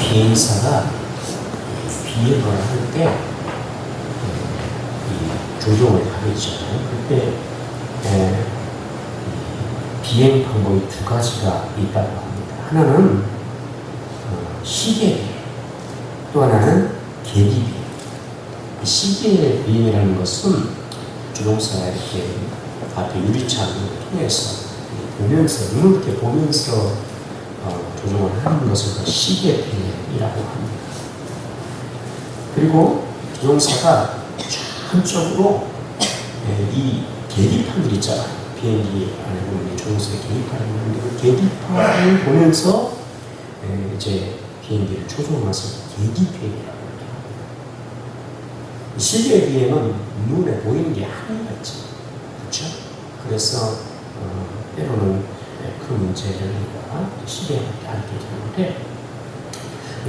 비행사가 비행을 할 때 조종을 하겠잖아요. 그때 비행 방법이 두 가지가 있다고 합니다. 하나는 시계 비행, 또 하나는 계기 비행. 시계 비행이라는 것은 조종사가 이렇게 앞에 유리창을 통해서 보면서, 눈을 이렇게 보면서 조종을 하는 것을 시계 비행이라고 합니다. 그리고 조종사가 한쪽으로 이 계기판들 있잖아요. 비행기 안에 보면 조종사의 계기판이 있는데 그 계기판을 보면서 이제 비행기를 조종하면서 계기 비행이라고 합니다. 시계 비행은 눈에 보이는 게 한계가 있죠. 그렇죠? 그래서 때로는 그 문제를 우리가 시계에 알게 되는데,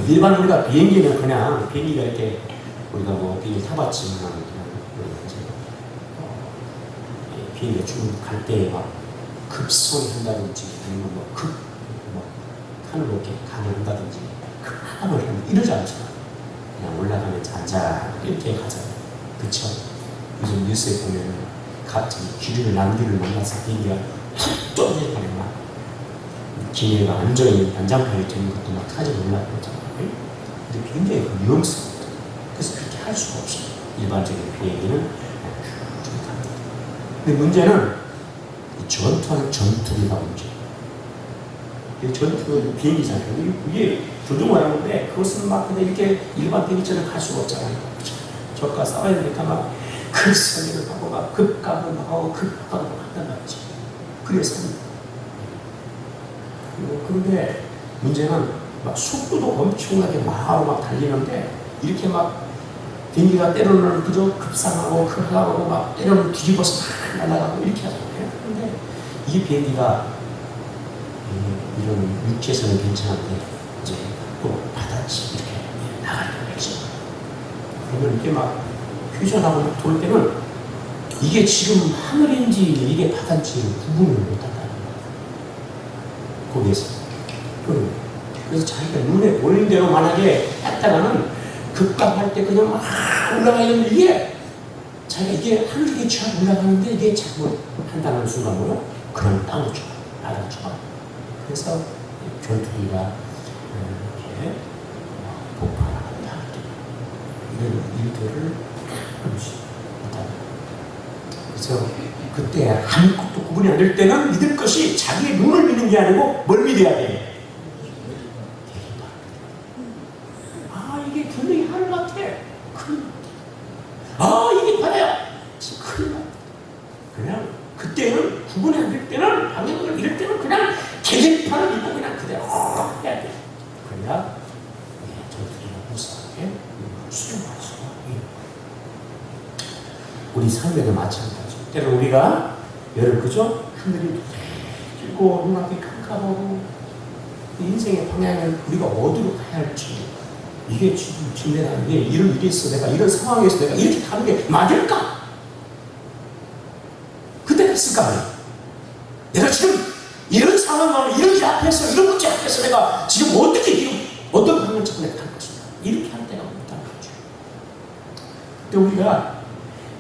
일반 우리가 비행기는 그냥 비행기가 이렇게 우리가 뭐 비행기 타봤지만 그냥 이제 비행기가 쭉 갈 때 막 급손한다든지 아니면 하늘로 이렇게 강행한다든지 급하을 하면 이러지 않잖아요. 그냥 올라가면 잔잔 이렇게 가잖아요. 그쵸? 요즘 뉴스에 보면 갑자기 기류를 남기를 만나서 비행기가 툭 떨어지는 막 기내가 완전히 난장판이 되는 것도 막 타지 올라가고 그러잖아요. 근데 굉장히 위험스럽거든요. 그래서 그렇게 할 수가 없어요. 일반적인 비행기는 그렇게 합니다. 근데 문제는 전투하는 전투기가 문제예요. 전투 비행기잖아요. 이게 조종을 하는데 그것은 막 그냥 이렇게 일반 비행기처럼 갈 수가 없잖아요. 적과 싸워야 되니까 막 급선행을 하고 막 급감을 하고 급하고 한단 말이죠. 그래서 그런데 문제는 막 속도도 엄청나게 막 달리는데 이렇게 막 비행기가 때로는 그저 급상하고 급하고 막 때로는 뒤집어서 막 날아가고 이렇게 하잖아요. 그런데 이 비행기가 이런 육지에서는 괜찮은데 이제 또 바다지 이렇게 나가려고 했죠. 그러면 이렇게 막 휴전하고 막 돌 때는 이게 지금 하늘인지 이게 바다인지 구분을 못한다는 거예요. 거기에서. 그래서 자기가 눈에 보이는 대로 만약에 했다가는 급감할 때 그냥 막 올라가려면 이게 자기가 이게 하늘에 취하고 올라가는데 이게 잘못한다는 순간으로 그럼 땅을 쳐, 바다를 쳐. 그래서 전투기가 이렇게 폭발한다. 이런 일들을 하면서 그래서 그때 아무것도 구분이 안 될 때는 믿을 것이 자기의 눈을 믿는 게 아니고 뭘 믿어야 돼? 이게 분명히 하늘 같아. 큰일 났다. 이게 바다야. 큰일 났다. 그냥 그때는 구분이 안 될 때는 방향을 이럴 때는 그냥 계획판을 믿고 그냥 그대로 해야 돼. 그래야 전투기가 무사하게 수행할 수가 있는 우리 삶에도 마찬가지. 때로 우리가 그죠? 하늘이 길고 눈앞이 깜깜하고 인생의 방향을 우리가 어디로 가야 할지 이게 지금 내가 이런 일이 있어 내가 이런 상황에서 내가 이렇게 가는 게 맞을까? 그때 했을까? 내가 지금 이런 상황을 이런 일 앞에서 이런 문제 앞에서 내가 지금 어떻게 지금 어떤 방향을 잡고 내가 갈 것인가? 이렇게 할 때가 없다는 거죠. 그때 우리가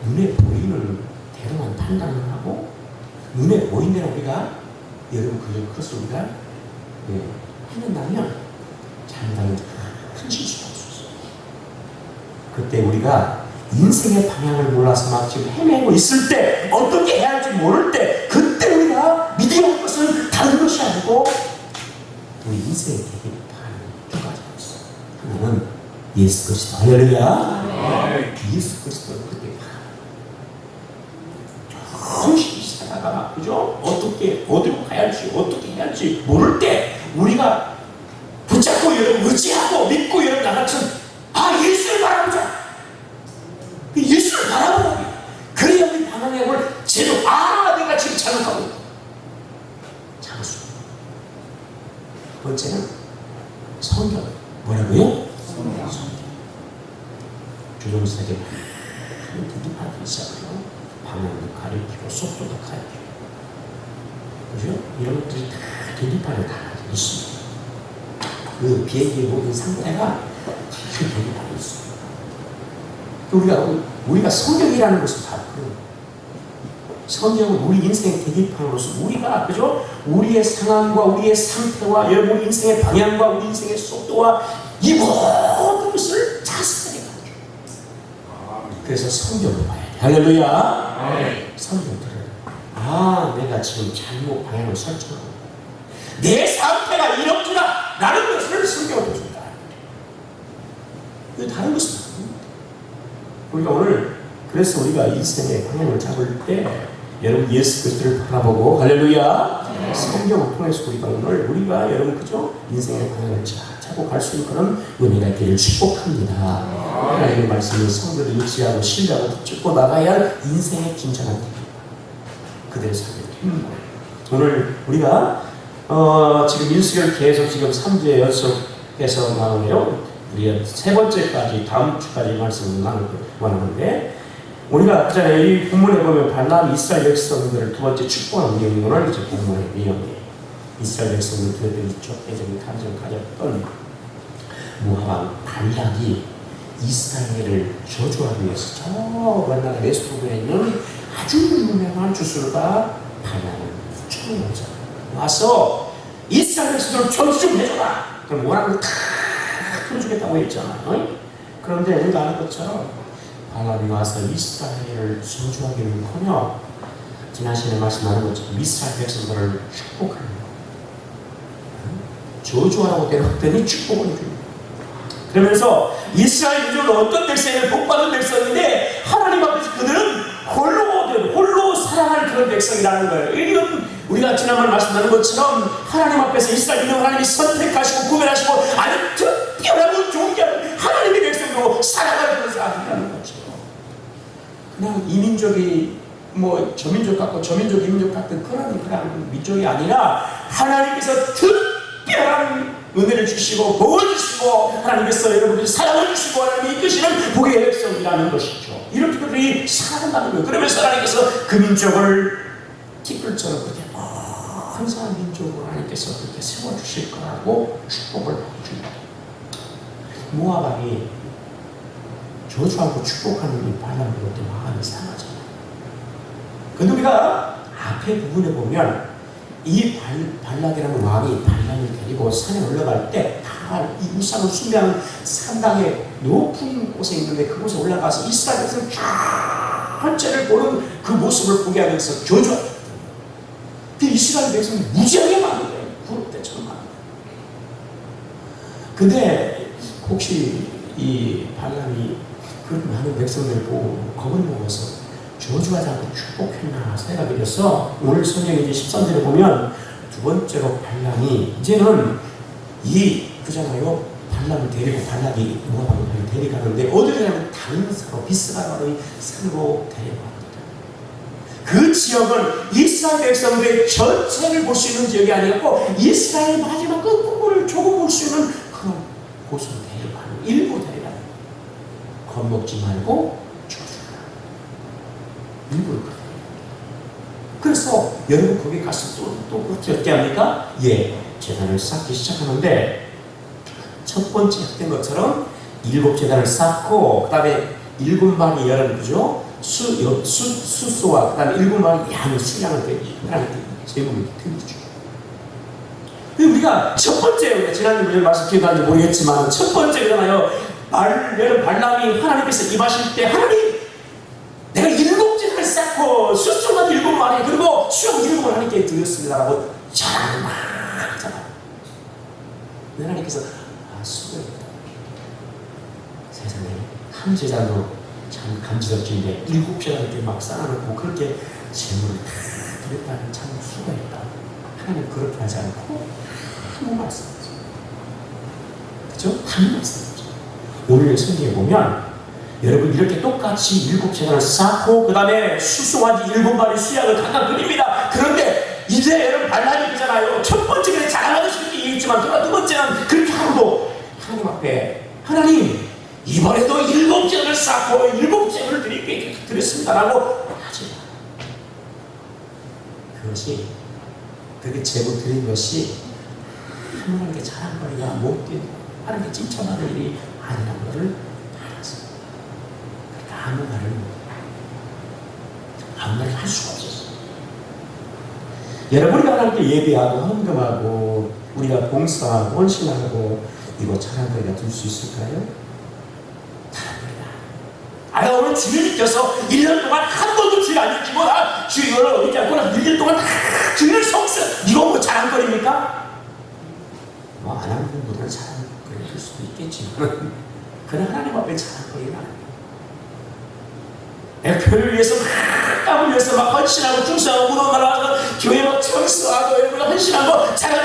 눈에 보이는 대로만 판단을 하고 눈에 보이는 대로 우리가 여러분 그것을 우리가 해낸다면 잘못하면 큰 실수가 할 수 있어요. 그때 우리가 인생의 방향을 몰라서 막 지금 헤매고 있을 때 어떻게 해야 할지 모를 때 그때 우리가 믿어야 할 것은 다른 것이 아니고 우리 인생의 계획판 두 가지가 있어요. 하나는 예수 그리스도. 할렐루야. 예수 그리스도를 그때 정신이 살아가다가 그죠? 어떻게 어디로 가야 할지 어떻게 해야 할지 모를 때 우리가 붙잡고 여러분 의지하고 믿고 여러분 나같이 예수를 바라보자. 예수를 바라보자. 그래야 우리 방향을 제대로 내가 지금 잘못하고 있다. 장수. 두 번째는 성경. 뭐라고요? 성경. 조종사에게 많은 두둑하기 시작해요. 방향도 가리키고 속도도 가리키고 그죠? 이런 것들이 다 계기판에 다 있습니다. 그 비행기의 모든 상태가 다 계획하고 있어요. 우리가 성경이라는 것을 바로 그런 성경은 우리 인생의 계기판으로서 우리가 그죠? 우리의 상황과 우리의 상태와 여러분 우리 인생의 방향과 우리 인생의 속도와 이 모든 것을 자세하게 가르쳐요. 그래서 성경을 봐야 돼. 할렐루야. 성경을 들어요. 내가 지금 잘못 방향을 설정하고 내 상태가 이렇구나 라는 것을 성경으로 준다. 다른 것은 아닙니다. 우리가 오늘 그래서 우리가 인생의 방향을 잡을 때 여러분 예수 그리스도를 바라보고 할렐루야 성경을 통해서 우리가 여러분 그죠? 인생의 방향을 잡고 갈 수 있는 그런 은혜가 있기를 축복합니다. 하나님의 말씀을 성도를 유지하고 신뢰하고 붙잡고 나가야 할 인생의 진정한 길 그대로 살게 됩니다. 오늘 우리가 지금 인수결 계속 지금 3주에 연속해서 나오네요. 우리가 세 번째까지 다음 주까지 말씀을 나누는데 우리가 그 전에 이 본문에 보면 발람 이스라엘 백성들을 두 번째 축복한 내용을 이제 본문의 내용이에요. 이스라엘 백성들이 적대적인 감정을 가졌던 모압 발락이 이스라엘을 저주하기 위해서 저 먼 나라 메소포타미아에 있는 아주 유명한 주술가 발락을 초청해서 와서 이스라엘 백성들을 저주 좀 해줘라. 그럼 원하는 거 다 풀어주겠다고 했잖아요. 그런데 우리가 아는 것처럼 발람이 와서 이스라엘을 저주하기는커녕 지난 시간에 말씀하는 것처럼 이스라엘 백성들을 축복하는 거예요. 저주하라고 데려왔더니 축복을 해줍니다. 그러면서 이스라엘 민족은 어떤 백성을 복받은 백성인데 하나님 앞에서 그들은 홀로 살아갈 그런 백성이라는 거예요. 이건 우리가 지난번에 말씀하는 것처럼 하나님 앞에서 이스라엘 민족 하나님이 선택하시고 구별하시고 아주 특별하고 존귀한 하나님의 백성으로 살아갈 그런 사람이라는 거죠. 그냥 이 민족이 저 민족 같고 저 민족 이 민족 같은 그런 민족이 아니라 하나님께서 특별한 은혜를 주시고 복을 주시고 하나님께서 여러분들이 사랑을 주시고 하나님이 이끄시는 복의 백성이라는 것이죠. 이렇게 그들이 살아간다는 거예요. 그러면서 하나님께서 그 민족을 티끌처럼 그렇게 항상 민족으로 하나님께서 그렇게 세워주실 거라고 축복을 해줍니다. 모압이 저주하고 축복하는 이 발람을 볼 때 마음이 상하잖아요. 근데 우리가 앞에 부분에 보면 이 발락이라는 왕이 발람을 데리고 산에 올라갈 때 다 이 우상을 숭배하는 산당의 높은 곳에 있는데 그곳에 올라가서 이스라엘 백성 전체를 보는 그 모습을 보게 하면서 저주하죠. 그 이스라엘 백성이 무지하게 많은 거예요. 구름대처럼 많은 거예요. 근데 혹시 이 발람이 그 많은 백성들을 보고 겁을 먹어서 저주하지 않고 축복했나 생각이 들어서 오늘 성경 이제 13절에 보면 두 번째로 발람이 이제는 그잖아요. 발람을 데리고 발락이 모압을 데려가는데 어디로 가냐면 다른 산으로 비스가라는 산으로 데려갑니다. 그 지역은 이스라엘 백성들의 전체를 볼 수 있는 지역이 아니었고 이스라엘 마지막 그 부분을 조금 볼 수 있는 그런 곳으로 데려가는 일부 데려가는 겁먹지 말고 저주하라. 일부러 그래요. 그래서 여러분 거기 가서 또 어떻게 합니까? 제단을 쌓기 시작하는데 첫 번째 했던 것처럼 7 제단을 쌓고 그 다음에 7마리 여름 그죠? 수소와 그 다음에 7마리 양의 수량을 하나님께 제공이 드리죠. 우리가 첫 번째 지난주에 말씀 기억나는지 모르겠지만 첫 번째잖아요. 발람이 하나님께서 임하실 때 하나님 내가 7 제단을 쌓고 수소만 7마리 그리고 수영 7을 하나님께 드렸습니다라고 자랑을 막 하잖아요. 하나님께서 수고했다. 세상에 한 제단도 참 감지덕진데 7 제단을 막 쌓아놓고 그렇게 재물을 다 드렸다는 참 수고했다. 하나님 그렇게 하지 않고 아무 말씀하죠. 그죠? 아무 말씀하죠. 오늘 성경에 보면 여러분 이렇게 똑같이 7 제단을 쌓고 그 다음에 수송아지 7마리 수양을 각각 드립니다. 그런데 이제 여러분 발람이 그잖아요. 첫 번째는 자랑하고 싶은 게 있지만 두 번째는 그렇게 하고도 하나님 앞에 하나님 이번에도 7 제단을 쌓고 7 제물을 드렸습니다라고 하지 마. 그것이 그렇게 제물 드린 것이 하나님께 자랑거리가 못된 하나님께 칭찬받을 일이 아니라는 것을 알았어요. 그러니까 아무 말을 할 수가 없었어요. 여러분, 우리가 하나님께 예배하고 헌금하고 우리가 봉사하고 헌신하고 이거 자랑거리가 될 수 있을까요? 자랑거리다. 오늘 주님께서 1년 동안 한 번도 주일 안 지키고 나 주일을 이렇게 하고 나 1년 동안 다 주일 성수 이거 뭐 자랑거리입니까? 뭐 안 하는 분보다는 자랑거리 될 수도 있겠지만 그는 하나님 앞에 자랑거리는 아니에요. 내가 교회를 위해서 막 땀을 위해서 막 헌신하고 충성하고 운동하고 교회 막 청소하고 이런 거 헌신하고 자랑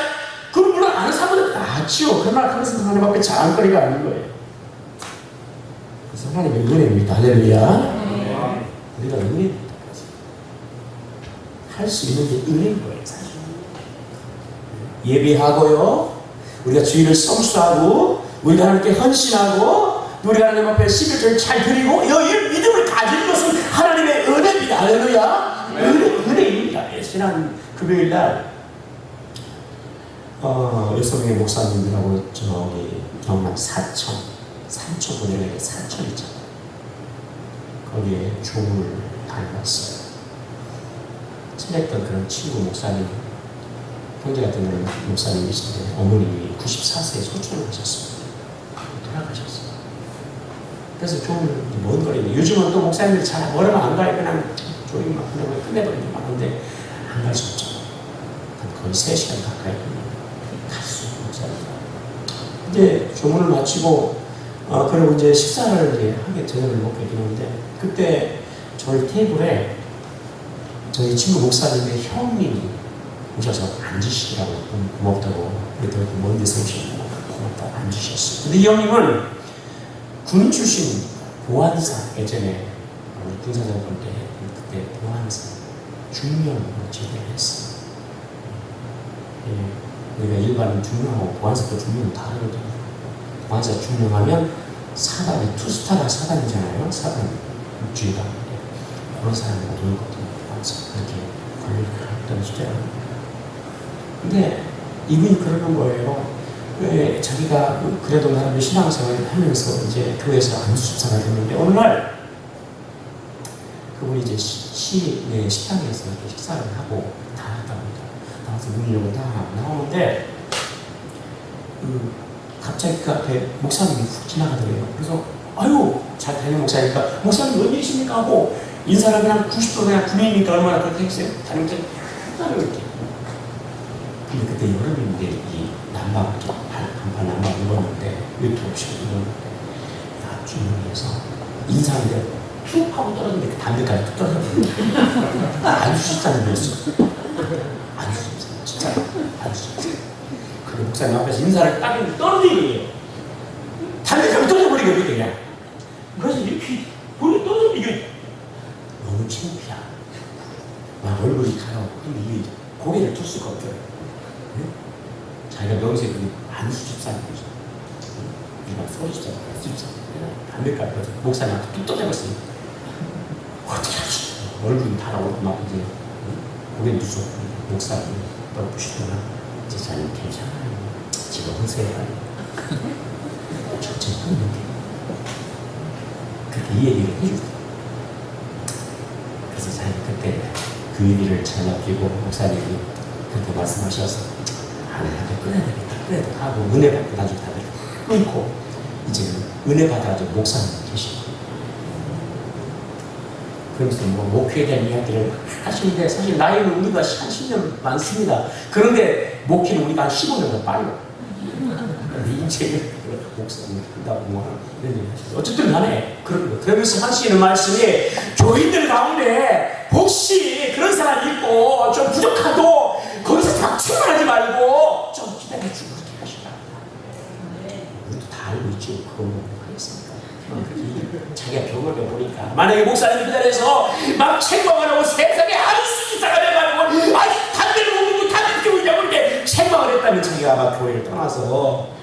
그건 물론 아는 사람보다 낫죠. 그러나 그것은 하나님 앞에 자랑거리가 아닌 거예요. 그래서 하나님의 은혜입니다. 할렐루야. 우리가 은혜입니다. 할 수 있는 게 은혜인 거예요. 사실 예배하고요, 우리가 주일을 성수하고 우리가 하나님께 헌신하고 우리가 하나님 앞에 11조를 잘 드리고 이 믿음을 가지는 것은 하나님의 은혜입니다. 할렐루야. 은혜입니다. 지난 금요일날 6명의 목사님들하고 저기 경남 산천 보내려고 산천 있잖아요. 거기에 조문을 다녀왔어요. 친했던 그런 친구 목사님, 형제 같은 그런 목사님이신데 어머님이 94세에 소천을 하셨습니다. 돌아가셨어요. 그래서 좀 먼 거리인데 요즘은 또 목사님들이 잘 멀으면 안 가요. 그냥 조용히만 하려고 끝내버리는 게 많은데 안 갈 수 없죠. 거의 3시간 가까이 갈 수 없는 목사입니다. 이제 조문을 마치고 그리고 이제 식사를 이제 하게 저녁을 먹게 되는데 그때 저희 테이블에 저희 친구 목사님의 형님이 오셔서 앉으시라고 고맙다고 그랬더니 먼 데서 오시고 고맙다고 앉으셨어요. 근데 이 형님은 군 출신 보안사 예전에 우리 군사장 볼 때 그때 보안사 중령으로 제대를 했어요. 예, 우리가 일반 중령하고 보안사도 중령은 다르거든요. 보안사 중령하면 사단이 투스타라 사단이잖아요. 사단 육주의가 그런 사람이 돌거든요. 보안사 그렇게 관리를 했던 시절에. 근데 이분이 그러는 거예요. 왜 자기가 그래도 나름의 신앙생활을 하면서 이제 교회에서 안수집사가 됐는데 어느 날 그분이 이제 식당에서 이렇게 식사를 하고 나왔다고 합니다. 나와서 문 열고 딱 나오는데 갑자기 그 앞에 목사님이 훅 지나가더래요. 그래서 아유 잘 다니는 목사니까 목사님 뭔 일이십니까 하고 인사를 그냥 90도 그냥 분위기니까 얼마나 그렇게 했어요. 다니면서 이렇게. 근데 그때 여름인데 이 난방 반팔 난방 입었는데 유튜브 없이 입었는데 앞주머니에서 인사하는데 툭 하고 떨어졌는데 그 담배까지 툭 떨어졌는데 안 수집사는 거였어. 안 수집사 진짜 안 수집사. 그 목사님 앞에서 인사를 딱 했는데 떨어지는 담배까지 떨어져버리거든요 그냥. 그래서 이렇게 볼이 떨어져 이게 너무 창피야. 막 얼굴이 가라고 근데 이게 고개를 둘 수가 없더라고요. 자기가 명색이 안수집사인 거죠. 일반 소집사, 수집사. 담배까지 목사님 앞에 뚝 떨어졌어요. 어떻게 하지? 얼굴이 달아오르고 막 이제 고개를 두서 목사님 너무 부시더라. 이제 자님 괜찮아요. 지금 허세해요. 천천히 끊는 게. 그렇게 이 얘기를 해주세요. 그래서 자님 그때 그 의미를 잘 남기고 목사님이 그렇게 말씀하셔서 하나님한테 끊어야 되겠다. 끊어야 되겠다 하고 은혜 받고 나중에 다들 끊고 이제 은혜 받아가지고 목사님 계시고 그러면서 뭐 목회에 대한 이야기를 하시는데 사실 나이는 우리가 한 10년 많습니다. 그런데 목회는 우리가 한 15년 더 빨라. 이제 목사님 한다고 뭐 이런 얘기 하시죠. 어쨌든 간에 그러면서 하시는 말씀이 교인들 가운데 혹시 그런 사람이 있고 좀 부족하도 거기서 박충만하지 말고 좀 기다려주고 그렇게 하시라. 우리도 다 알고 있죠. 그건 뭐 하겠습니까? 자기가 경험해 보니까 만약에 목사님 그 자리에서 막 책망을 하고 세상에 안수집사가 돼가지고 담배를 먹고 담배 피우고 있냐고 이렇게 책망을 했다면 자기가 아마 교회를 떠나서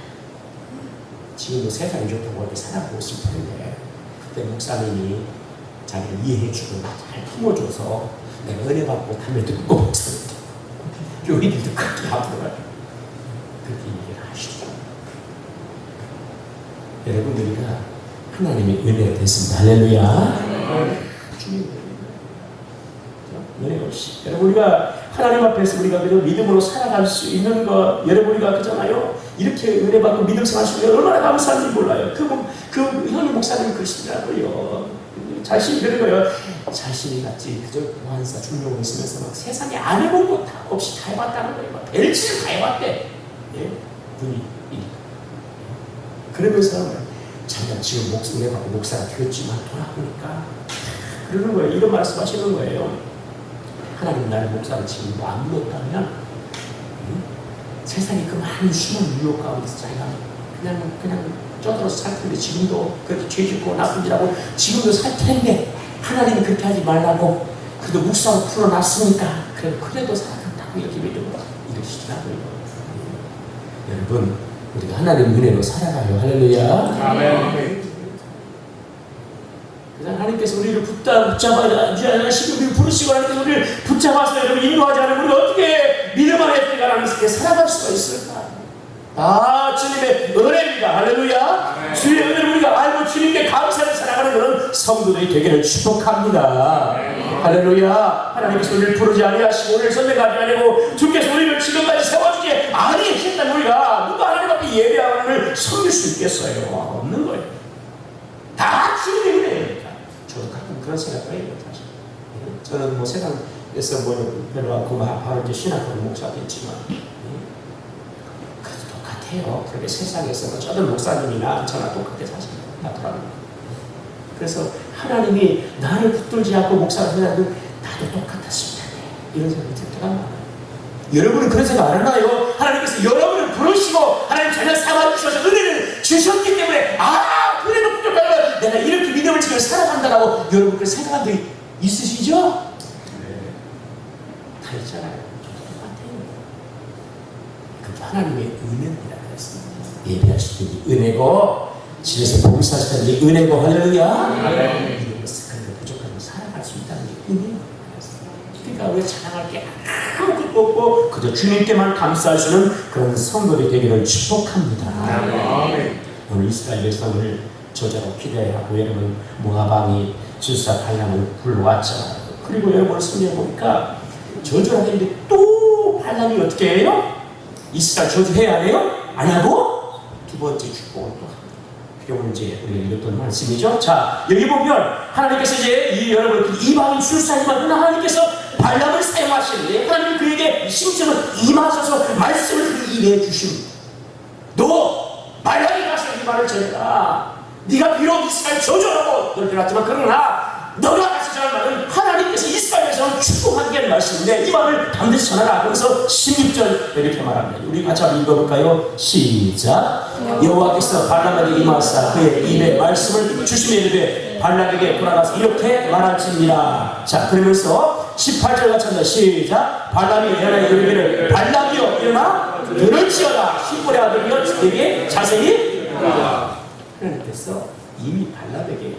지금도 세상이 좋다고 이렇게 살아보고 있을 텐데 그때 목사님이 자기를 이해해주고 잘 품어줘서 내가 은혜 받고 담배도 끊고 목사님 교인들도 그렇게 앞으로 가요. 그렇게 얘기를 하시죠. 여러분, 우리가 하나님의 은혜가 됐습니다. 할렐루야. 주님 은혜 없이 여러분, 우리가 하나님 앞에서 우리가 그저 믿음으로 살아갈 수 있는 거, 여러분 우리가 그잖아요. 이렇게 은혜 받고 믿음 생활하시면 얼마나 감사한지 몰라요. 그 형님 목사님 그러시더라고요. 자신이 그런 거예요. 자신이 같이 그저 보안사 중용을 있으면서 막 세상에 안 해본 거 다 없이 다 해봤다는 거예요. 막 벨치를 다 해봤대. 예? 분이 그러면서 자기가 지금 은혜 받고 목사가 되었지만 돌아보니까 그러는 거예요. 이런 말씀하시는 거예요. 하나님 나를 목사를 지금 안 믿었다면 세상에 그 많은 수많은 유혹 가운데서 자기가 그냥 쪄들어서 살 텐데, 지금도 그렇게 죄짓고 나쁜 짓하고 지금도 살 텐데 하나님이 그렇게 하지 말라고 그래도 목사로 풀어놨으니까 그래도 살아간다고 이렇게 믿음으로 이러시더라고요. 여러분, 우리가 하나님 은혜로 살아가요. 할렐루야. 아멘. 하나님께서 우리를 붙잡아주시고 우리를 부르시고 하나님께서 우리를 붙잡아서 여러분 인도하지 않으면 우리가 어떻게 믿음 안에 들어가면서 살아갈 수가 있을까? 주님의 은혜입니다. 할렐루야. 주의 은혜를 우리가 알고 주님께 감사를 살아가는 그런 성도들이 되기를 축복합니다. 할렐루야. 하나님께서 우리를 부르지 아니하시고 우리를 선택하지 아니하고 주께서 우리를 지금까지 세워주지 아니하셨다면 우리가 누가 하나님 앞에 예배하는 섬길 수 있겠어요? 없는 거예요. 다 주님의 은혜입니다. 저도 가끔 그런 생각을 해요. 사실 저는 뭐 세상에서 뭐 별로 바로 이제 신학교 목사가 됐지만 그래도 똑같아요. 그렇게 세상에서 뭐 저들 목사님이나 저나 똑같게 사실나더라고요. 그래서 하나님이 나를 붙들지 않고 목사가 되라도 나도 똑같았습니다. 이런 생각이 들 때가 많아요. 여러분은 그런 생각 안 하나요? 하나님께서 여러분을 부르시고 하나님 자녀 삼아주셔서 은혜를 주셨기 때문에 은혜가 부족하면 내가 이렇게 믿음을 지금 살아간다라고 여러분 그렇게 생각한 적 있으시죠? 네. 다 있잖아요. 똑같아요. 그게 하나님의 은혜입니다. 예배하실 때 은혜고 집에서 봉사하실 때 은혜고 할렐루야. 믿음으로서 그런 부족하면 살아갈 수 있다는 게 은혜입니다. 그러니까 우리가 자랑할 게 아무것도 없고 그저 주님께만 감사할 수 있는 그런 성도들이 되기를 축복합니다. 오늘 이스라엘 백성을 저자로 기대하고 여러분 모아방이 질사 발람을 불러왔잖아요. 그리고 여러분 성경에 보니까 저주를 하는데 또 발람이 어떻게 해요? 이스라엘 저주해야 해요? 안 하고 두 번째 축복을 또 합니다. 이건 이제 우리가 읽었던 말씀이죠. 자, 여기 보면 하나님께서 이제 여러분 이방인 출사지만 하나님께서 발람을 사용하시는데 하나님이 그에게 심지어는 임하셔서 말씀을 입에 주십니다. 너 발람이 가서 이 말을 전해라. 네가 비록 이스라엘 저주하고 널 들었지만 그러나 너가 가서 전할 말은 하나님께서 이스라엘에서 축복하게 하는 말씀인데 이 말을 반드시 전하라. 그래서 16절 이렇게 말합니다. 우리 같이 한번 읽어볼까요? 시작. 여호와께서 발람에게 임하사 그의 입에 말씀을 주시며 이르되 발람에게 돌아가서 이렇게 말할지니라. 자, 그러면서 18절 같이 합니다. 시작. 발람이 일어나 이르기를 발람이여 일어나 들을지어다. 십볼의 아들이여 내게 자세히 하나님께서 이미 발람에게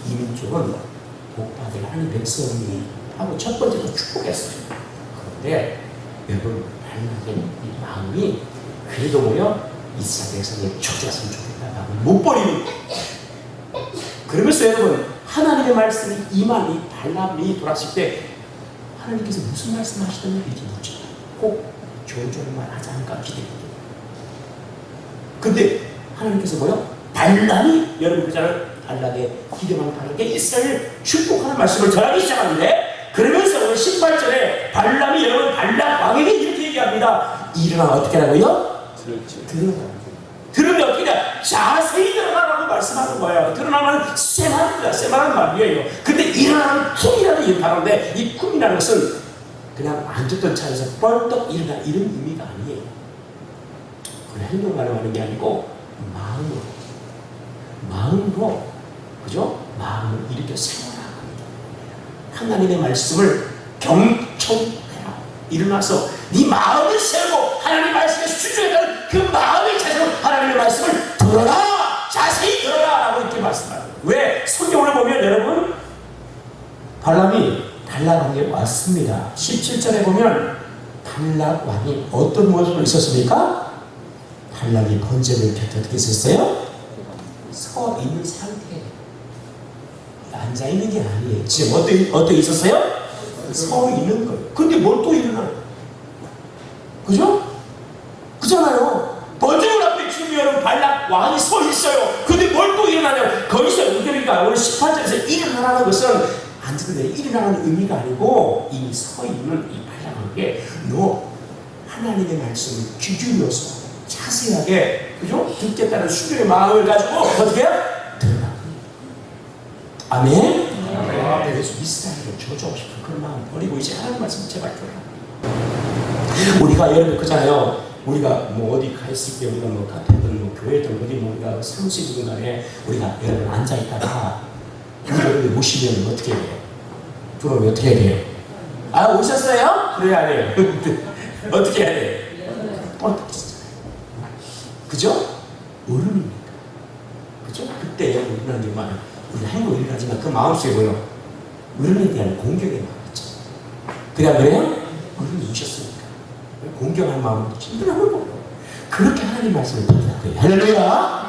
이민족은 복받을 하는 백성이 하고 첫 번째로 축복했어요. 그런데 여러분 발람의 이 마음이 그래도 뭐요? 이스라엘 백성의 쫓았으면 좋겠다. 못 버리는. 그러면서 여러분 하나님의 말씀이 임한 이 발람이 돌아왔을 때 하나님께서 무슨 말씀하시더냐 이렇게 묻죠. 꼭 좋은 말 하지 않을까 기대거든요. 근데 하나님께서 뭐요? 발람이 여러분 그자를 발락에 기대만 발락에 이스라엘 축복하는 말씀을 전하기 시작하는데 그러면서 오늘 18절에 발람이 여러분 발락 왕에게 이렇게 얘기합니다. 일어나 어떻게 하라고요? 들으면 어떻게 돼? 자세히 들어가라고 말씀하는 거예요. 드러나면 쎄말입니다. 쎄말한 말이에요. 근데 일어나는 꿈이라는 이 단어인데 이 꿈이라는 것은 그냥 앉았던 차에서 뻘떡 일어나 이런 의미가 아니에요. 그냥 행동만으로 하는 게 아니고 마음으로 그죠? 마음을 일으켜 세워라. 하나님의 말씀을 경청해라. 일어나서 네 마음을 세우고 하나님의 말씀에 수주했던 그 마음의 자세로 하나님의 말씀을 들어라. 자세히 들어라 라고 이렇게 말씀합니다. 왜? 성경을 보면 여러분 발람이 발락에게 왔습니다. 17절에 보면 발락 왕이 어떤 모습으로 있었습니까? 발락이 번제를 곁에 어떻게 있었어요? 서 있는 상태에 앉아 있는 게 아니에요. 지금 어떻게 있었어요? 서 있는 거예요. 근데 뭘 또 일어나요? 그죠? 그잖아요. 번제물 앞에 주님 여러분 발락 왕이 서 있어요. 근데 뭘 또 일어나냐고. 거기서 그러니까 오늘 18절에서 일어나라는 것은 앉는데 일어나는 의미가 아니고 이미 서 있는 이 발락에게 너 하나님의 말씀을 귀 기울여서 자세하게 그죠? 듣겠다는 순종의 마음을 가지고 어떻게 해요? 들어가. 아멘. 그래서 이스라엘을 저주하고 싶은 그런 마음 버리고 이제 하나님 말씀 제발 들어가. 우리가 여러분 그잖아요. 우리가 뭐 어디 가 있을 때 우리가 뭐 카페든 뭐 교회든 어디 뭐 우리가 사무실이든 간에 우리가 여러분 앉아 있다가 여러분이 오시면 어떻게 해요? 들어오면 어떻게 해야 돼요? 아 오셨어요? 그래야 안 해요. 어떻게 해야 돼요? 뻔뻔했잖아요. 그죠? 어른이니까. 그죠? 그때 우리는 말 우리 한국 일하지만 그 마음속에 뭐요? 어른에 대한 공격의 마음이죠. 그냥 그래요? 어른이 오셨으니까 공격할 마음은 힘들어하는 거예요. 그렇게 하나님 말씀을 받는 거예요. 할렐루야.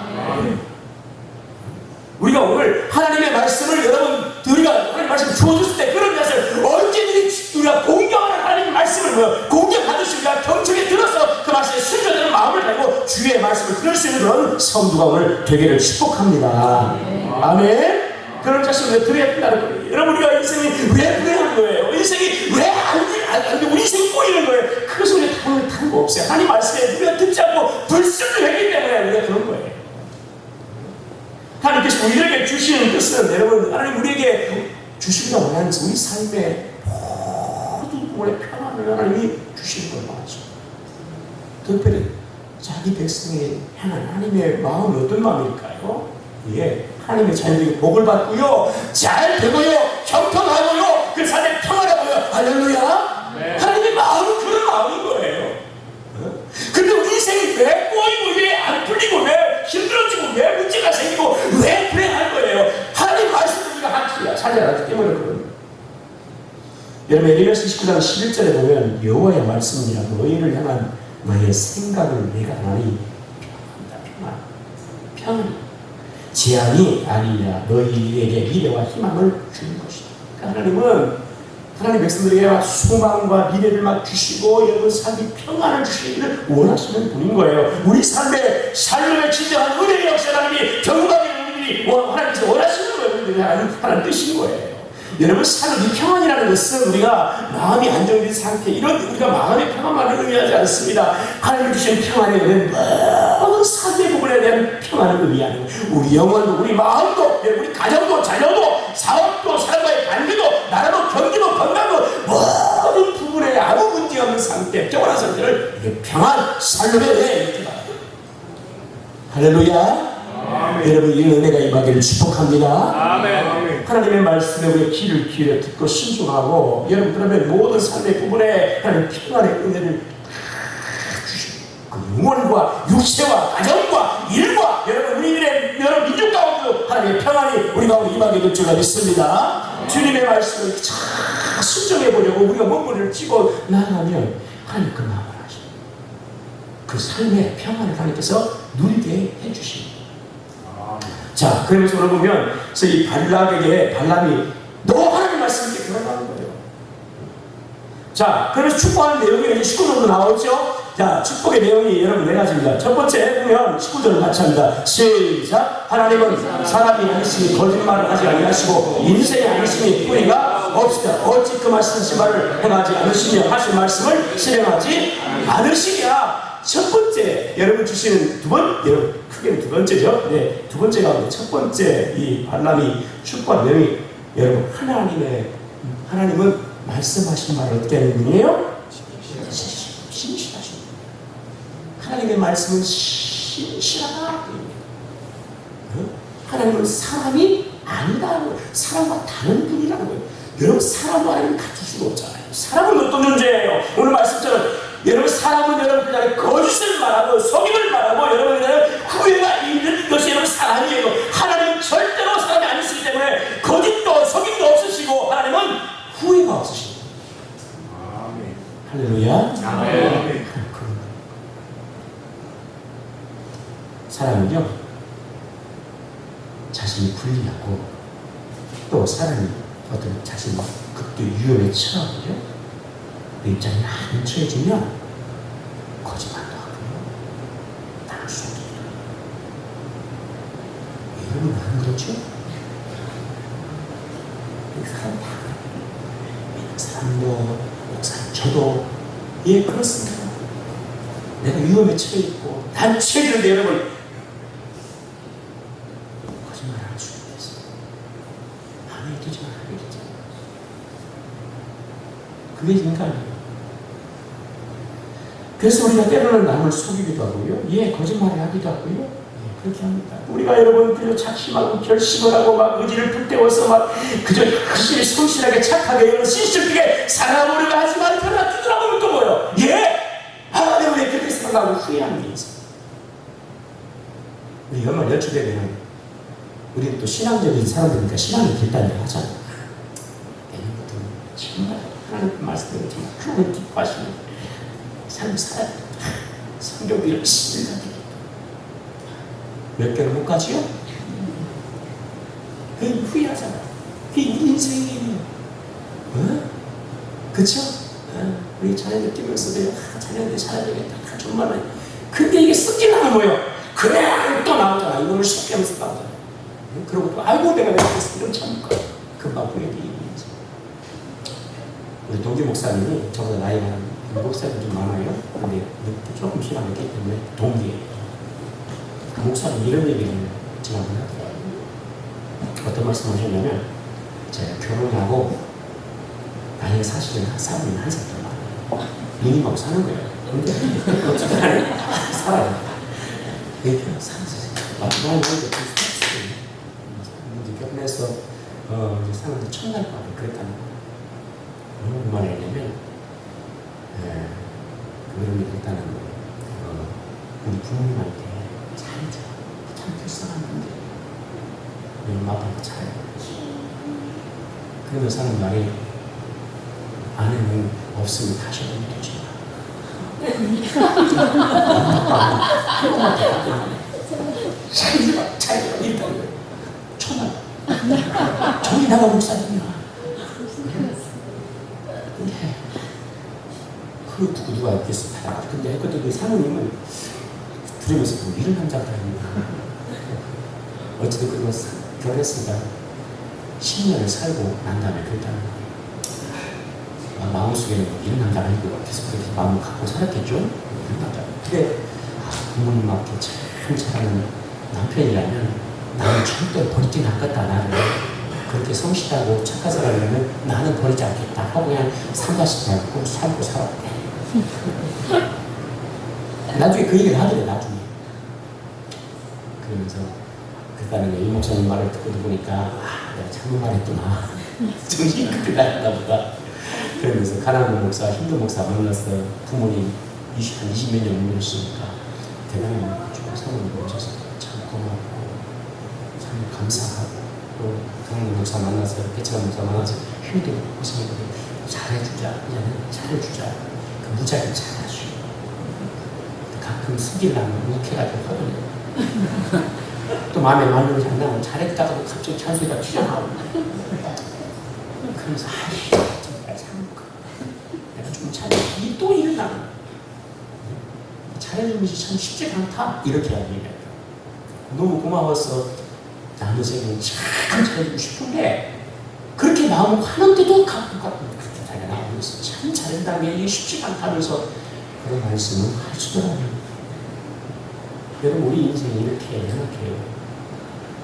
우리가 오늘 하나님의 말씀을 여러분 우리가 하나님의 말씀을 주어줬을 때 그런 것을 언제든지 우리가 공격하는 하나님의 말씀을 공격하듯이 우리가 경청에 들어서 그 말씀에 순종하는 마음을 가지고 주의 말씀을 들을 수 있는 그런 성도가 오늘 되기를 축복합니다. 아멘. 그런 자식을 드려야 된다는 거예요. 여러분 우리가 인생이 왜 불행한 거예요? 인생이 왜 안 돼? 우리 인생이 꼬이는 거예요. 그것을 우리가 다른 거 없어요. 하나님 말씀에 우리가 듣지 않고 불순을 했기 때문에 우리가 그런 거예요. 하나님께서 우리에게 주시는 뜻은 여러분 하나님 우리에게 주시기가 원하는 우리 삶의 모든 부분의 평안을 하나님이 주시는 걸 말하죠. 특별히 자기 백성에 향한 하나님의 마음이 어떤 마음일까요? 예, 하나님의 자녀들이 복을 받고요, 잘 되고요, 형통하고요, 그 삶에 평안하고요. 할렐루야. 네. 하나님의 마음은 그런 마음인 거예요. 근데 우리 인생이 왜 꼬이고 왜 안 풀리고 왜 힘들어지고 왜 문제가 생기고 왜 불행할 거예요? 하나님 말씀을 우리가 하지 않기 때문에 그런 거예요. 여러분 에레미야 29장 11절에 보면 여호와의 말씀이라 너희를 향한 너희의 생각을 내가 하나니 평안 재앙이 아니냐 너희에게 미래와 희망을 주는 것이다. 그러니까 하나님은 하나님 백성들에게 소망과 미래를 막 주시고 여러분 삶이 평안을 주시기를 원하시는 분인 거예요. 우리 삶의 진정한 은혜의 역사 하나님이 경험하게 우리들이 하나님께서 원하시는 거예요. 하나님 뜻인 거예요. 여러분 삶의 평안이라는 것은 우리가 마음이 안정된 상태 이런 우리가 마음의 평안만을 의미하지 않습니다. 하나님 주신 평안에 대한 모든 삶의 부분에 대한 평안을 의미하는 우리 영혼도 우리 마음도 우리 가정도 자녀도 사업도 사람과의 관계도 나라도 경기도 건강도 모든 부분에 아무 문제 없는 상태 평안한 상태를 이게 평안 살로에 대해 할렐루야. 아멘. 여러분 이 은혜가 임하기를 축복합니다. 아멘. 하나님의 말씀에 우리의 귀를 기울여 듣고 순종하고 여러분 그러면 모든 삶의 부분에 하나님 평안의 은혜를 주시고 그 영혼과 육체와 가정과 일과 여러분 우리들의 여러 민족 가운데도 하나님의 평안이 우리 가운데 임하게 될 줄로 믿습니다. 주님의 말씀을 잘 순종해 보려고 우리가 몸부림을 찌고 나가면 하나님 그 마음을 하십니다. 그 삶의 평안을 하나님께서 누리게 해주십니다. 자, 그러면서 오늘 보면 이 발람이 너 하나님 말씀에 들어가는 거예요. 자, 그래서 축복하는 내용이 19절도 나오죠. 자, 축복의 내용이 여러분 네 가지입니다. 첫 번째 보면 19절을 같이 합니다. 시작. 하나님은 사람이 아니시니 거짓말을 하지 아니하시고 인생이 아니시니 뿌리가 없으다. 어찌 그 말씀하신 말을 행하지 않으시며 하신 말씀을 실행하지 않으시냐. 첫 번째 여러분 주시는 여러분 크게는 두 번째죠. 네, 두 번째 가운데 첫 번째 이 발람이 축복한 내용이 여러분 하나님은 말씀하신 말을 어떻게 하는 분이에요? 신실하신 분. 하나님의 말씀은 신실하다. 하나님은 사람이 아니다. 사람과 다른 분이라는 거예요. 여러분 사람과 하나님은 같을 수가 없잖아요. 사람은 어떤 존재예요? 오늘 말씀처럼 여러분 사람은 여러분 그냥 거짓을 말하고 속임을 말하고 여러분 그냥 후회가 있는 것이 여러분 사람이에요. 하나님은 절대로 사람이 아니시기 때문에 거짓도 속임도 없으시고 하나님은 후회가 없으십니다. 할렐루야. 사람은요, 자신이 불리하고 또 사람이 어떤 자신이 극도 위험에 처하고요. 그 입장이 안 처해지면 거짓말도 하고요. 나를 속이고. 여러분 안 그렇죠? 사람 다 그래요. 믿는 사람도, 목사님, 저도 예, 그렇습니다. 내가 위험에 처해 있고 난 최근에 여러분 거짓말 할 수 있겠어요. 마음에 두지 말아야겠죠. 그게 인간이에요. 그래서 우리가 때로는 남을 속이기도 하고요. 예, 거짓말을 하기도 하고요. 예, 그렇게 합니다. 우리가 여러분 그저 작심하고 결심을 하고 막 의지를 불태워서 막 그저 열심히 성실하게 착하게 여러분 신실하게 살아보려고 하지만 그러나 뒤돌아보면 또 뭐예요? 예? 아, 내가 왜 그렇게 생각하고 후회하는 게 있어요. 우리 연말 연초되면 우리는 또 신앙적인 사람들이니까 신앙이 길다는 하잖아요. 내년부터 정말 하나님 말씀대로 정말 하나님 기뻐하시는 삶을 살아야 돼. 성경도 열심히 가야 되겠다. 몇 개를 못 가지요? 그게 후회하잖아요. 그게 우리 인생이에요. 어? 그쵸? 우리 자녀들 뛰면서도 자녀들 살아야 되겠다. 정말. 근데 이게 습기나는 뭐예요? 그래 또 나오잖아. 이놈을 속이면서 나오잖아. 그러고 또 아이고 내가 왜 이렇게 이런 참을까? 금방 후회되는 거지. 우리 동기 목사님이 저보다 나이가 목사님 좀 많아요. 근데 조금 시간이 있기 때문에 동기예요. 그 목사님 이런 얘기를 제가 한번 하더라고요. 어떤 말씀 하셨냐면 제가 결혼하고 나이가 사실은 한 31살 더 많아요. 누님하고 사는 거예요. 근데 어쨌든 살아요. 네, 살았어요. 많이 비슷했어요. 결혼해서 이제 사는데 첫날 밤에 그랬다는 거예요. 무슨 말이 했냐면 그런 얘기 했다는 거예요. 우리 부모님한테 잘해줘. 참 불쌍한 분들. 우리 엄마 아빠한테 잘해. 그러면서 하는 말이 아내는 없으면 다시 오면 되지 마. 잘해줘. 이랬다는 거예요. 천만. 저기 나가 목사님이야. 근데 그 누가 있겠어. 근데 그때 그 사모님은 들으면서 뭐 이런 남자가 있나. 어쨌든 그거 결혼했으니까 10년을 살고 난 다음에 그랬다는 거예요. 마음속에는 뭐 이런 남자가 있고 계속 그렇게 마음을 갖고 살았겠죠? 이런 남자. 근데 부모님 앞에 참 잘하는 남편이라면 나는 절대 버리진 않겠다. 나를 그렇게 성실하고 착한 사람이라면 나는 버리지 않겠다 하고 그냥 삼가시지 않고 살고 살았대. 나중에 그 얘기를 하더래. 나중에 그러면서 그다음에 이 목사님 말을 듣고 보니까 내가 잘못 말했구나. 정신이 그렇게 나갔나 보다. 그러면서 가난한 목사, 힘든 목사 만나서 부모님 한 20몇 년 모셨으니까 대단한 사모님 모셔서 참 고맙고 참 감사하고 또 강한 목사 만나서 개척한 목사 만나서 힘들고 고생하고 잘해주자. 잘해주자. 그 무작위 잘해주고 가끔 숙이려면 묵해가지고 하더니 또 마음에 말로 안 나면 잘했다가도 갑자기 찬소리가 튀어나오고 그러면서 아이 정말 참고 내가 좀 잘해 또 일어나는 잘해주는 것이 참 쉽지가 않다 이렇게 얘기해요. 너무 고마워서 나는 세계는 참 잘해주고 싶은데 그렇게 마음을 하는데도 가끔 그렇게 자기가 나오면서 참 잘한다는 게 이게 쉽지가 않다면서 그런 말씀을 하시더라고요. 여러분 우리 인생이 이렇게 생각해요.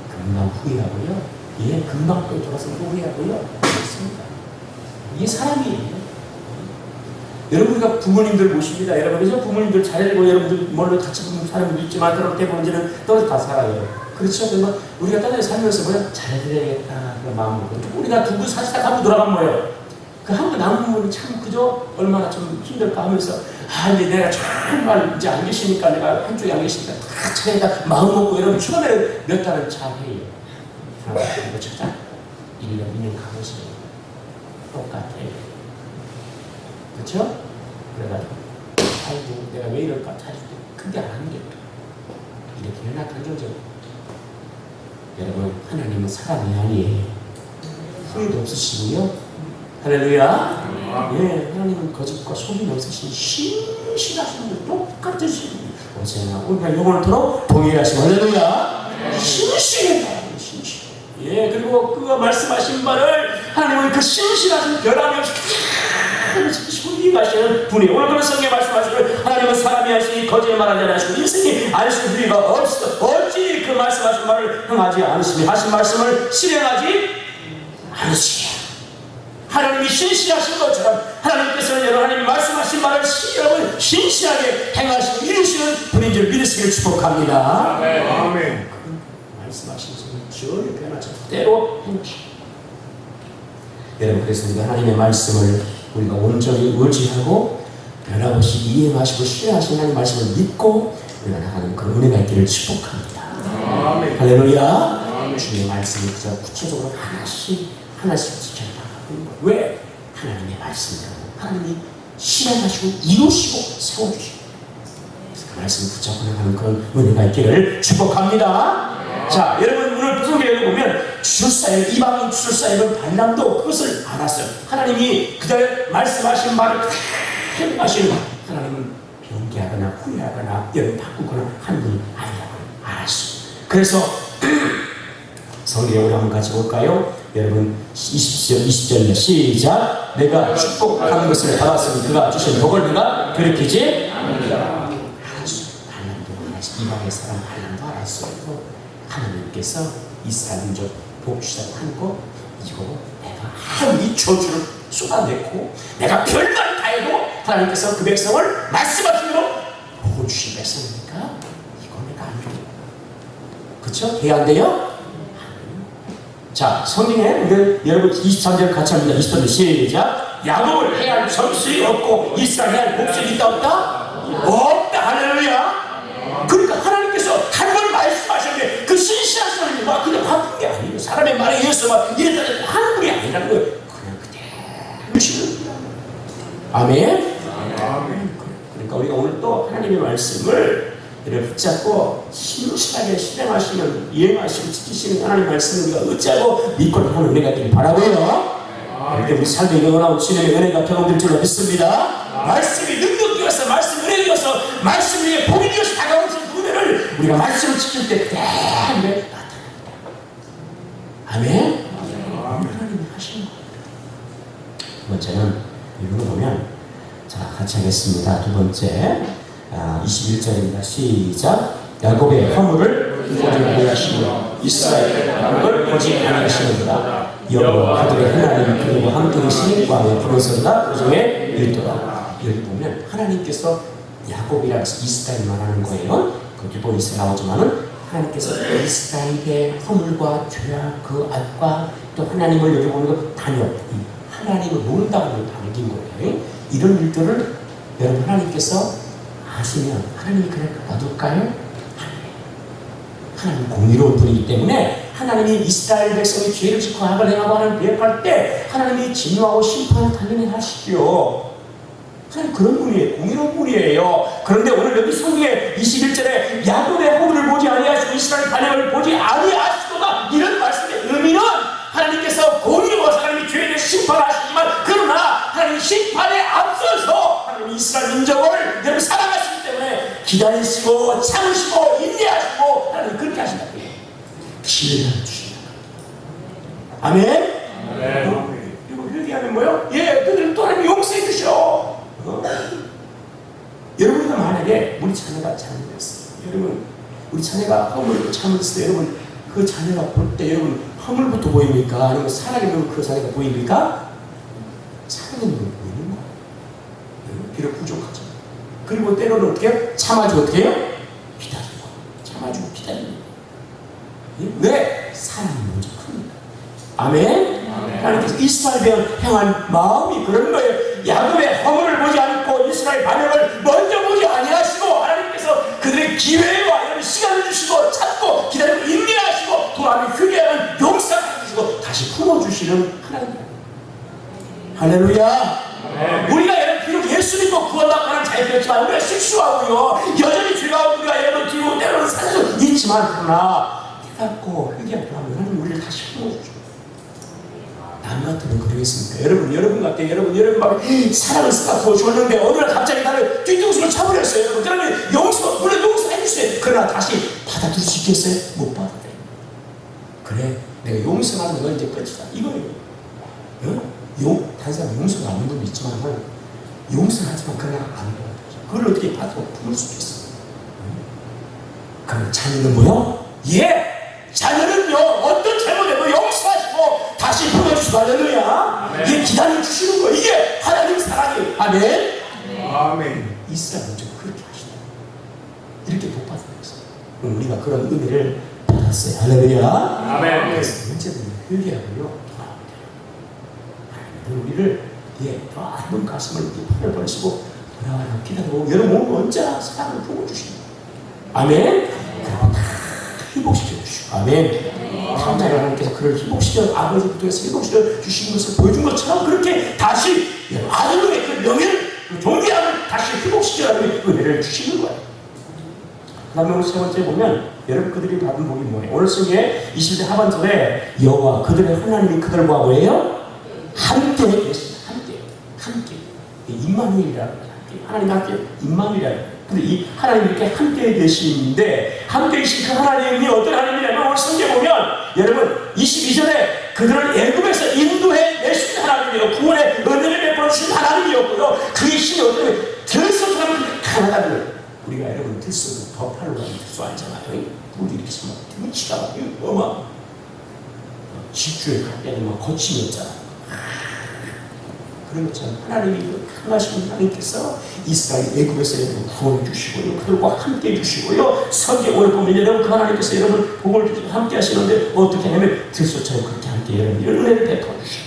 금방 후회하고요. 예, 금방 또 돌아서 후회하고요. 그렇습니다. 이게 사람이에요. 여러분 우리가 부모님들 모십니다. 여러분 그래서 부모님들 잘해주고 여러분들 뭘로 같이 보는 사람도 있지만 그런 대부분들은 떨어져 다 살아요. 그렇죠? 그러면 우리가 떠나서 살면서 뭐야? 잘해드려야겠다 그런 마음으로 우리가 두고 사시다 한번 돌아가면 뭐예요? 그 한 번 남은 분이 참 그저 얼마나 좀 힘들까 하면서 이제 내가 정말 이제 안 계시니까 내가 한쪽에 안 계시니까 다 차에다 마음 먹고 여러분 처음에 몇 달을 잘해요. 이거 찾아 1년, 2년 가보세요. 똑같아요. 그렇죠? 그래가지고 아이고 내가 왜 이럴까 찾을 때 근데 안 돼. 이렇게 연락한 거죠. 여러분, 하나님은 사람이 아니에요. 후회도 없으시고요. 할렐루야. 예, 하나님은 거짓과 속임이 없으신 신실하신 분, 똑같은 신. 어제나 오늘 영원토록 동일하신 할렐루야. 신실해. 신실. 예, 그리고 그가 말씀하신 바를 하나님은 그 신실하신 변함이 없이 지키시고 이해하시는 분이에요. 오늘 그런 성경에 말씀하시는 하나님은 사람이 하시니 거짓 말하지 않으시고 인생이 알 수 있는 이유가 없어. 어찌 그 말씀하신 말을 행하지 않으시니 하신 말씀을 실행하지 않으시냐. 하나님이 신실하신 것처럼 하나님께서는 여러분 하나님이 말씀하신 말을 신실하게 행하시고 이루시는 분인 줄 믿으시기를 축복합니다. 아멘. 말씀하신 것은 전혀 변하지 않고 때로 행하시고. 여러분, 그래서 우리가 하나님의 말씀을 우리가 온전히 의지하고 변함없이 이해하시고 신뢰하신 하나님의 말씀을 믿고 우리가 나가는 그런 은혜가 있기를 축복합니다. 아멘. 할렐루야. 아멘. 주님의 말씀을 구체적으로 하나씩 지켜나가는 거예요. 왜? 하나님의 말씀대로 하나님이 실행하시고 이루시고 세워주시고 그 말씀을 붙잡고 나가는 그런 은혜가 있기를 축복합니다. 자, 여러분 오늘 구성계를 보면 주술사역, 이방인 주술사역은 발람도 그것을 알았어요. 하나님이 그들 말씀하신 말을 그대로 하시는 하나님은 변개하거나 후회하거나 여러분 바꾸거나 하는 분이 아니라고 알았어요. 그래서 성경에 우리 한번 같이 볼까요? 여러분 20절에 시작. 내가 축복하는 것을 받았으니 그가 주신 복을 내가 돌이키지 않는다. 알았어요. 발람도 알았어요. 이방의 사람 발람도 알았어요. 하나님께서 이스라엘 민족 복주시다고 하는 거 이거 내가 하나님이 저주를 쏟아냈고 내가 별말 다 해도 하나님께서 그 백성을 말씀하신 대로 복주신 백성이니까 이거 내가 안 돼요. 그쵸? 해야 안 돼요? 자, 성경에 여러분 23절 같이 합니다. 23절 시작. 야곱을 해야 할 점수이 없고 이스라엘 해야 할 복수이 있다 없다? 없다. 할렐루야. 그러니까 하나님께서 한 번 말씀하셨는데 그 신실한 사람이 막 그냥 바쁜 게 아니에요. 사람의 말에 의해서 막 이랬다 하는 분이 아니라는 거예요. 그냥 그대로 지는 아멘. 그러니까 우리가 오늘 또 하나님의 말씀을 이렇게 붙잡고 신실하게 실행하시는, 이행하시고 지키시는 하나님의 말씀을 우리가 어찌하고 믿고 하는 은혜가 있기를 바라고요. 그렇게 우리 삶에 일어나온 주님의 은혜가 경험될 줄로 믿습니다. 말씀이 능력이어서, 말씀 은혜이어서, 말씀 위에 복이 되어서 다가오신 그 은혜를 우리가 말씀을 지킬 때 그대로 나타납니다. 아멘. 하나님이 하시는 겁니다. 두 번째는 이거 보면, 자, 같이 하겠습니다. 두 번째 21절입니다. 시작. 야곱의 허물을 보지 아니하시며 이스라엘의 허물을 보지 아니하시는도다. 여호와 그들의 하나님 그리고 함께 계신 왕의 부르선다 그 중에 일도다. 여기 보면 하나님께서 야곱이라고 해서 이스라엘 말하는 거예요. 거기도 이스라엘 나오지만은 하나님께서 이스라엘의 허물과 죄와 그 악과 또 하나님을 여기 보는 거 단역, 하나님을 모른다고 남긴 거예요. 이런 일들을 여러분 하나님께서 아시면 하나님이 그냥 놔둘까요? 하나님 공의로운 분이기 때문에 하나님이 이스라엘 백성이 죄를 짓고 악을 행하고 하는 배역할 때 하나님이 진노하고 심판을 당연히 하시죠. 하나님 그런 분이에요. 공의로운 분이에요. 그런데 오늘 여기 성경에 21절에 야곱의 허물을 보지 아니하시고 이스라엘 반역을 보지 아니하시도다 이런 말씀의 의미는 하나님께서 공의로워서 하나님이 죄를 심판하시지만 그러나 하나님 심판에 앞서서 하나님 이스라엘 민족을 여러분 사랑하시기 때문에 기다리시고 참으시고 인내하시고 하나님 그렇게 하신다고 해요. 기회를 주신다. 아멘. 그리고 회개하면 뭐요? 예, 그들은 또 하나님 용서해 주셔. 여러분도 만약에 우리 자녀가 잘못했어요. 여러분 우리 자녀가 허물을 잘못했어요. 여러분 그 자녀가 볼 때 여러분 허물부터 보입니까? 아니면 사랑이면 그 자녀가 보입니까? 사랑이면 보이는 거예요. 비록 부족하죠. 그리고 때로는 어떻게 해요? 참아주고 어떻게 해요? 기다리고 참아주고 기다리고. 왜? 사랑이 먼저 큽니다. 아멘. 하나님께서 이스라엘 향한 마음이 그런 거예요. 야곱의 허물을 보지 않고 이스라엘 반역을 먼저 보지 아니하시고 하나님께서 그들의 기회와 이런 시간을 주시고 찾고 기다리고 인내하시고 돌아오면 회개하는 용서를 주시고 다시 품어주시는 하나님. 할렐루야. 우리가 비록 예수 예수 믿고 구원받고 하는 자유였지만 우리가 실수하고요. 여전히 죄가 우리가 여러분 뒤로 때로는 살 수 있지만 그러나 깨닫고 회개하고 하면 하나님 우리를 다시 품어주죠. 남 같으면 그러겠습니까? 여러분 같아. 여러분 막 사랑을 쏟아 주었는데 어느 날 갑자기 나를 뒤통수를 차버렸어요. 여러분. 그러면 물론 용서해 주세요. 그러나 다시 받아들일 수 있겠어요? 못 받아들여요. 그래, 내가 용서하는 건 이제 끝이다. 이거예요. 다른 사람 용서가 안 하는 분도 있지만 용서하지만 그러나 안 받아들여. 그걸 어떻게 받고 품을 수 있겠어? 그럼 자녀는 뭐요? 자녀는요 어떤 잘못해도 용서하시고 다시 품어주시고 할렐루야. 이게 기다려주시는 거예요. 이게 하나님 사랑이에요. 아멘. 아멘. 이스라엘은 좀 그렇게 하시다. 이렇게 복받는 거예요. 그럼 우리가 그런 은혜를 받았어요. 할렐루야. 아멘. 그래서 문제는 회개하고요. 우리를 넓은 가슴을 판을 벌리시고 돌아와라 기다리고 여러분 언제나 사랑을 부어주십니다. 아멘. 그럼 다 회복시켜 주시고 아멘. 하나님 하나님께서 그를 회복시켜 아버지를 통해서 회복시켜 주신 것을 보여준 것처럼 그렇게 다시 아들의 그 명예를 그 존귀함을 다시 회복시켜라는 은혜를 주시는 거예요. 그 다음에 오늘 세 번째 보면 여러분 그들이 받은 복이 뭐예요? 오늘 성경에 20대 하반절에 여호와 그들의 하나님이 그들과 뭐예요? 함께 계십니다. 함께. 임마누엘이라는 거예요. 하나님 함께 임마누엘이라는 거예요. 근데 이 하나님 이렇게 함께 계시는데 함께 계신 그 하나님이 어떤 하나님이냐면 오늘 성경에 보면 여러분 22절에 그들을 애굽에서 인도해 내신 하나님이요 구원의 은혜를 베풀어 주신 하나님이었고요. 그의 신이 어떤 들소처럼 강하다는 우리가 여러분 들소도 덮하러 가는 들소 알잖아요. 물이 이렇게 막 등치가 어마 집주에 갈 때는 막 거침이었잖아요. 그런 것처럼 하나님이 강하신 하나님께서 이스라엘 애굽에서 여러분 구원해 주시고요. 그들과 함께 해주시고요. 성경 오늘 보면 여러분 그 하나님께서 여러분 복을 주시고 함께 하시는데 어떻게 하냐면 들소처럼 그렇게 함께 여러분 이런 은혜를 베풀어 주시고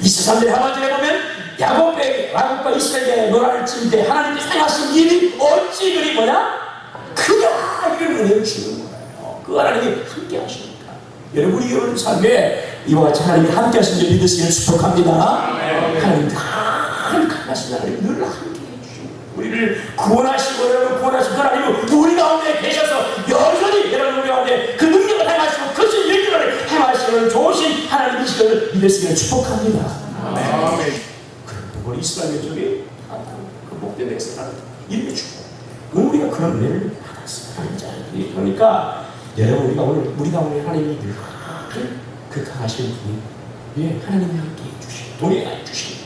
23절 하반절에 보면 야곱과 이스라엘의 노라를 칠 때 하나님께서 행하신 일이 어찌 그리 뭐냐? 크냐 이런 은혜를 주시는 거예요. 그 하나님이 함께 하시니까 여러분이 여러분 삶에 이와 같이 하나님이 함께 하신 줄 믿으시기를 축복합니다. 하나님 강하신 하나님 늘 함께 해주시고 우리를 구원하시고 여러분 구원하시고 하나님은 우리 가운데 계셔서 여전히 여러분 우리 가운데 그 능력을 행하시고 그 일들을 행하시는 좋으신 하나님이시기를 믿으시기를 축복합니다. 그럼 우리 이스라엘 민족이 그 목된 데서 이렇게 주고 우리가 그런 은혜를 받았어요. 그러니까 여러분 우리가 오늘 우리 가운데 하나님이 늘 그 강하신 분이 하나님이 함께 해주시고 동행해 주시고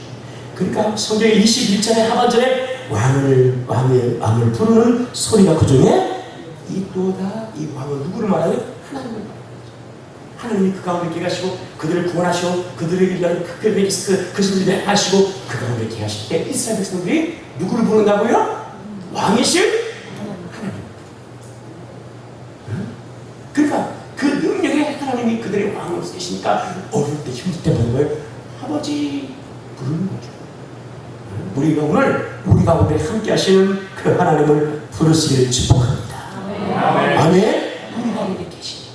그러니까 성경의 21절의 하반절에 왕을 부르는 소리가 그 중에 있도다. 이 왕은 누구를 말하요? 하나님을 말합니다. 하나님이 그 가운데 계시고 그들을 구원하시고 그들에게 위한 그 신들을 하시고 그 가운데 계실 때 이스라엘 백성들이 누구를 부른다고요? 왕이신 하나님. 그러니까 그 능력의 하나님이 그들의 왕으로 계시니까 어려울 때 힘들 때 보는 거예요. 아버지 부르는 거죠. 우리가 오늘 우리 가운데 함께 하시는 그 하나님을 부르시기를 축복합니다. 아멘. 우리 가운데 계시니까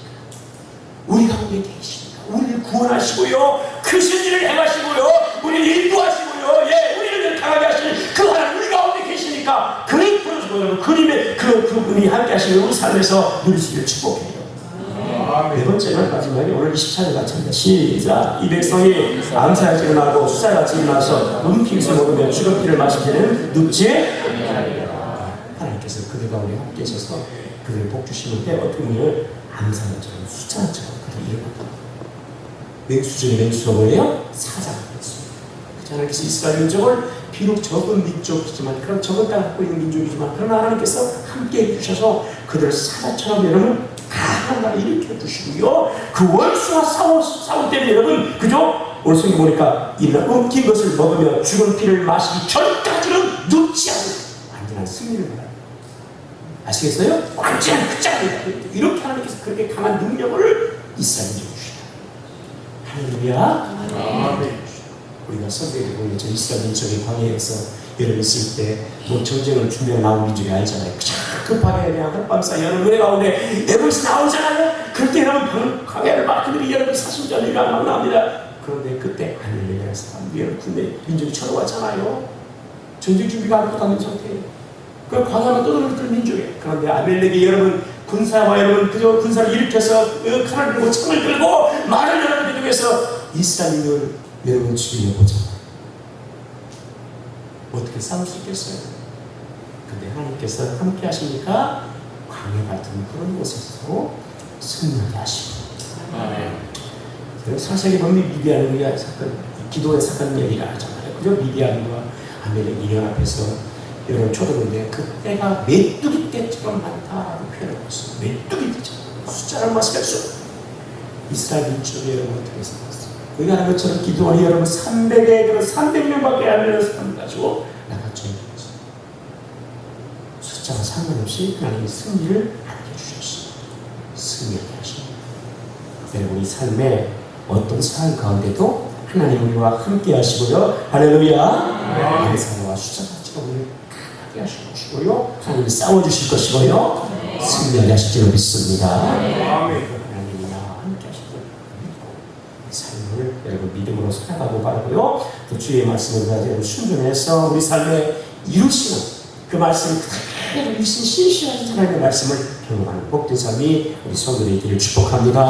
우리 가운데 계시니까 우리를 구원하시고요 크신 일을 행하시고요 우리를 인도하시고요 우리를 강하게 하시는 그 하나님 우리 가운데 계시니까 그를 부르시고 그님의 그분이 함께 하시는 우리 삶에서 누리시기를 축복해요. 네 번째는 마지막에 오늘 24절 같습니다. 시작. 이 백성이 암살같이 일어나고 수살같이 일어나서 눈피를 먹으며 죽은 피를 마시기는 눕지 하나님께서 그들 가운데 함께 계셔서 그들을 복 주시는데 어떻게 보면 암살처럼 수살처럼 그들이 일어났다. 맹수중에 맹수가 뭐예요? 사자였습니다. 하나님께서 이스라엘 민족을 비록 적은 민족이지만 그런 적은 땅을 갖고 있는 민족이지만 그러나 하나님께서 함께 해주셔서 그들을 사자처럼 여러분 강한 나라 일으켜 주시고요. 그 원수와 싸울 때는 여러분 그죠? 오늘 성경 보니까 이런 엉킨 것을 먹으며 죽은 피를 마시기 전까지는 눕지 않는 완전한 승리를 말합니다. 아시겠어요? 완전한 끝장입니다. 이렇게 하나님께서 그렇게 강한 능력을 이스라엘에게 주시다. 할렐루야. 우리가 성경에 보면 저 이스라엘 민족의 광야에서 여러분 있을 때 뭐 전쟁을 준비해 나온 민족이 아니잖아요. 급하게 그냥 한밤사이 여러분 은혜 가운데 에버에서 나오잖아요. 그때 여러분 광야를 막 그들이 여러분 사순전이가 막 나옵니다. 그런데 그때 하늘에 내려서 여러분 군대 민족이 쳐들어왔잖아요. 전쟁 준비가 아무것도 안 된 상태예요. 그 광야만 떠돌았던 민족이에요. 그런데 아벨렉이 여러분 군사와 여러분 그저 군사를 일으켜서 칼을 들고 창을 들고 말을 여러분 위해서 이스라엘을 여러분 죽이려고 하잖아요. 어떻게 싸울 수 있겠어요? 근데 하나님께서 함께 하시니까 광야 같은 그런 곳에서 승리하게 하시고. 사세기 보면 미디안의 사건, 기도의 사건 얘기를 하잖아요. 그죠? 미디안과 아벨렉이 연합해서 여러분 쳐들었는데 그때가 메뚜기 떼처럼 많다라고 표현하고 있어요. 메뚜기 떼처럼 숫자를 마시할 수 없어요. 이스라엘 민족이 여러분 어떻게 살았어요? 거기 하는 것처럼 기도원이 여러분 300명밖에 안 되는 사람 가지고 나갔죠. 숫자가 상관없이 하나님이 승리를 안겨주셨어요. 승리하게 하십니다. 여러분 이 삶에 어떤 상황 가운데도 하나님 우리와 함께 하시고요. 할렐루야. 감사와 숫자 자체가 우리를 강하게 하실 것이고요. 하나님이 싸워주실 것이고요. 승리하게 하실 줄 믿습니다. 하나님이 나와 함께 하실 줄 믿고 이 삶을 여러분 믿음으로 살아가고 바라고요. 또 주의 말씀을 가지고 순종해서 우리 삶에 이루시는 그 말씀을 그대로 이루신 신실하신 하나님의 말씀을 경험하는 복된 삶이 우리 성도들이 되기를 축복합니다.